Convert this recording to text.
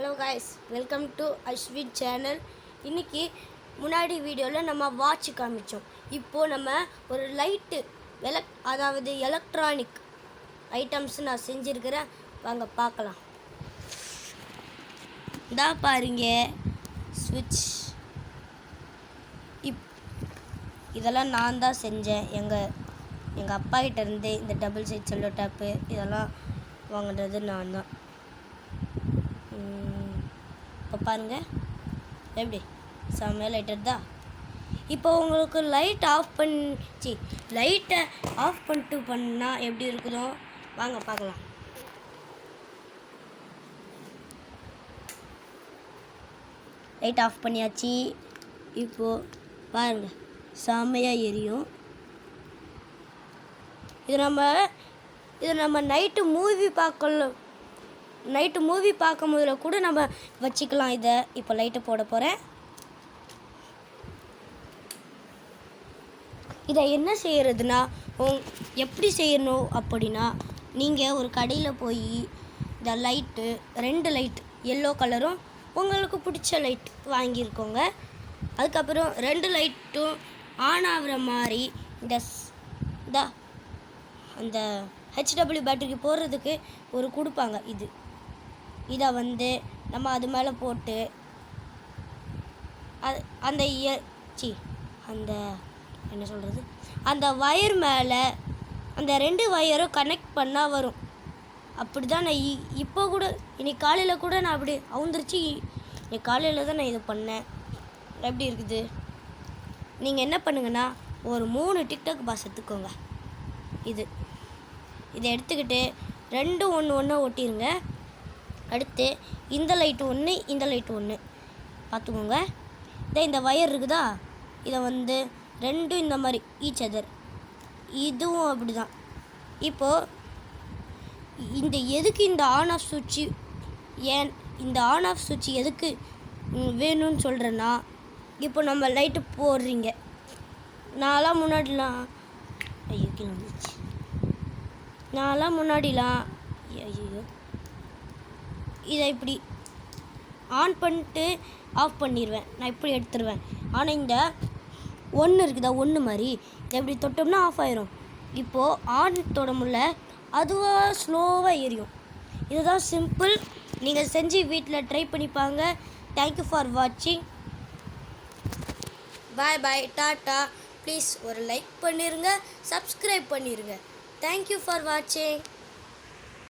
Hello guys, welcome to Ashwin channel. இன்றைக்கி முன்னாடி வீடியோவில் நம்ம வாட்ச் காமிச்சோம். இப்போது நம்ம ஒரு லைட்டு அதாவது எலக்ட்ரானிக் ஐட்டம்ஸ் நான் செஞ்சுருக்கிறேன். வாங்க பார்க்கலாம். இதா பாருங்க, ஸ்விட்ச். இதெல்லாம் நான் தான் செஞ்சேன். எங்கள் அப்பா கிட்டேருந்து இந்த டபுள் சைட் செல்லோ டேப்பு இதெல்லாம் வாங்கினது நான் தான். இப்போ பாருங்கள் எப்படி செம்மையாக லைட் எடுத்தா. இப்போ உங்களுக்கு லைட்டை ஆஃப் பண்ணிட்டு பண்ணால் எப்படி இருக்குதோ வாங்க பார்க்கலாம். லைட் ஆஃப் பண்ணியாச்சு. இப்போது பாருங்கள் செம்மையாக எரியும். இது நம்ம நைட்டு மூவி பார்க்கும் போதில் கூட நம்ம வச்சுக்கலாம். இதை இப்போ லைட்டு போட போகிறேன். இதை என்ன செய்கிறதுனா, எப்படி செய்யணும் அப்படின்னா, நீங்கள் ஒரு கடையில் போய் இந்த லைட்டு 2 லைட் எல்லோ கலரும் உங்களுக்கு பிடிச்ச லைட் வாங்கியிருக்கோங்க. அதுக்கப்புறம் 2 லைட்டும் ஆன் ஆகிற மாதிரி அந்த HW பேட்டரிக்கு போடுறதுக்கு ஒரு கொடுப்பாங்க. இதை நம்ம அது மேலே போட்டு அந்த என்ன சொல்கிறது, அந்த வயர் மேலே அந்த 2 வயரும் கனெக்ட் பண்ணால் வரும். அப்படி தான் நான் இப்போ கூட இன்னைக்கு காலையில் கூட நான் அப்படி அவுந்துருச்சு. இன்னைக்கு காலையில் தான் நான் இது பண்ணேன். எப்படி இருக்குது? நீங்கள் என்ன பண்ணுங்கன்னா, ஒரு 3 டிக்டாக் பாஸ் எடுத்துக்கோங்க. இதை எடுத்துக்கிட்டு 2 ஒன்று ஒட்டிடுங்க. அடுத்து இந்த லைட்டு ஒன்று, இந்த லைட்டு ஒன்று பார்த்துக்கோங்க. இந்த வயர் இருக்குதா, இதை 2 இந்த மாதிரி ஈச் அதர். இதுவும் அப்படி தான். இப்போது எதுக்கு இந்த ஆன் ஆஃப் சுவிட்சு இந்த ஆன் ஆஃப் சுவிட்சு எதுக்கு வேணும்னு சொல்கிறேன்னா, இப்போ நம்ம லைட்டு போடுறீங்க. நான்லாம் முன்னாடிலாம் இதை இப்படி ஆன் பண்ணிட்டு ஆஃப் பண்ணிடுவேன். நான் இப்படி எடுத்துருவேன். ஆனால் இந்த ஒன்று இருக்குதா, ஒன்று மாதிரி இதை இப்படி தொட்டோம்னா ஆஃப் ஆயிரும். இப்போது ஆன் தொட முடியல, அதுவாக ஸ்லோவாக எரியும். இதுதான் சிம்பிள். நீங்கள் செஞ்சு வீட்டில் ட்ரை பண்ணிப்பாங்க. தேங்க்யூ ஃபார் வாட்சிங். பாய் டாட்டா. ப்ளீஸ் ஒரு லைக் பண்ணிடுங்க, சப்ஸ்கிரைப் பண்ணிடுங்க. தேங்க்யூ ஃபார் வாட்சிங்.